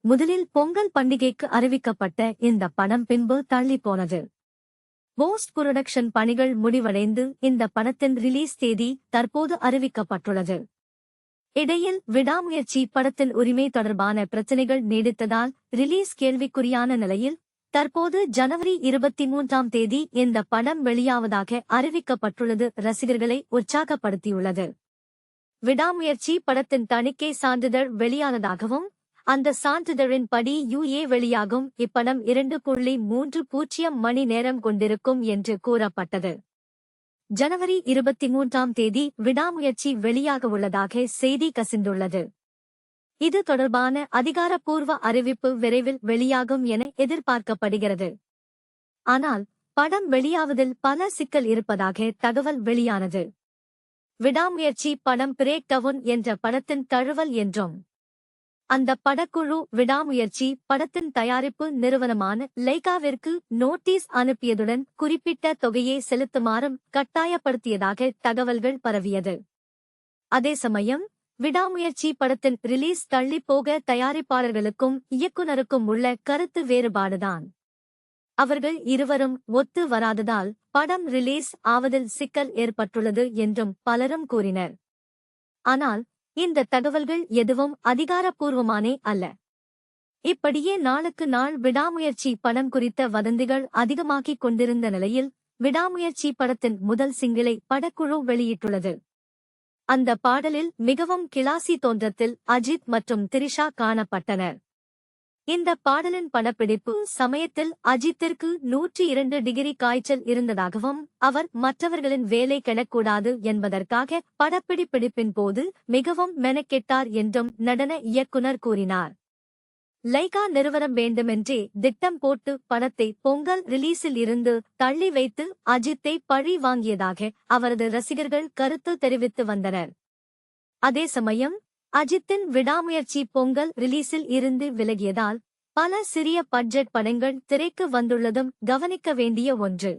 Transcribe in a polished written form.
முதலில் பொங்கல் பண்டிகைக்கு அறிவிக்கப்பட்ட இந்த படம் பின்பு தள்ளி போனது. போஸ்ட் புரொடக்ஷன் பணிகள் முடிவடைந்து இந்த படத்தின் ரிலீஸ் தேதி தற்போது அறிவிக்கப்பட்டுள்ளது. இடையில் விடாமுயற்சி படத்தின் உரிமை தொடர்பான பிரச்சினைகள் நீடித்ததால் ரிலீஸ் கேள்விக்குறியான நிலையில் தற்போது ஜனவரி 23ஆம் தேதி இந்த படம் வெளியாவதாக அறிவிக்கப்பட்டுள்ளது ரசிகர்களை உற்சாகப்படுத்தியுள்ளது. விடாமுயற்சி படத்தின் தணிக்கை சான்றிதழ் வெளியானதாகவும் அந்த சான்றிதழின் படி UA வெளியாகும் இப்படம் 2.30 மணி நேரம் கொண்டிருக்கும் என்று கூறப்பட்டது. ஜனவரி 23ஆம் தேதி விடாமுயற்சி வெளியாக உள்ளதாக செய்தி கசிந்துள்ளது. இது தொடர்பான அதிகாரப்பூர்வ அறிவிப்பு விரைவில் வெளியாகும் என எதிர்பார்க்கப்படுகிறது. ஆனால் படம் வெளியாவதில் பல சிக்கல் இருப்பதாக தகவல் வெளியானது. விடாமுயற்சி படம் பிரேக் டவுன் என்ற படத்தின் தழுவல் என்றும் அந்த படக்குழு விடாமுயற்சி படத்தின் தயாரிப்பு நிறுவனமான லைகாவிற்கு நோட்டீஸ் அனுப்பியதுடன் குறிப்பிட்ட தொகையை செலுத்துமாறும் கட்டாயப்படுத்தியதாக தகவல்கள் பரவியது. அதே சமயம் விடாமுயற்சி படத்தின் ரிலீஸ் தள்ளிப்போக தயாரிப்பாளர்களுக்கும் இயக்குனருக்கும் உள்ள கருத்து வேறுபாடுதான். அவர்கள் இருவரும் ஒத்து வராததால் படம் ரிலீஸ் ஆவதில் சிக்கல் ஏற்பட்டுள்ளது என்றும் பலரும் கூறினர். ஆனால் இந்த தகவல்கள் எதுவும் அதிகாரப்பூர்வமானே அல்ல. இப்படியே நாளுக்கு நாள் விடாமுயற்சி படம் குறித்த வதந்திகள் அதிகமாகிக் கொண்டிருந்த நிலையில் விடாமுயற்சி படத்தின் முதல் சிங்கிளை படக்குழு வெளியிட்டுள்ளது. அந்த பாடலில் மிகவும் கிளாசி தோற்றத்தில் அஜித் மற்றும் திரிஷா காணப்பட்டனர். இந்த பாடலின் படப்பிடிப்பு சமயத்தில் அஜித்திற்கு 102 டிகிரி காய்ச்சல் இருந்ததாகவும் அவர் மற்றவர்களின் வேலை கெடக்கூடாது என்பதற்காக படப்பிடிப்பின் போது மிகவும் மெனக்கெட்டார் என்றும் நடன இயக்குனர் கூறினார். லைகா நிறுவனம் வேண்டுமென்றே திட்டம் போட்டு படத்தை பொங்கல் ரிலீஸில் இருந்து தள்ளி வைத்து அஜித்தை பழி வாங்கியதாக அவரது ரசிகர்கள் கருத்து தெரிவித்து வந்தனர். அதே சமயம் அஜித்தின் விடாமுயற்சி பொங்கல் ரிலீஸில் இருந்து விலகியதால் பல சிறிய பட்ஜெட் படங்கள் திரைக்கு வந்துள்ளதும் கவனிக்க வேண்டிய ஒன்று.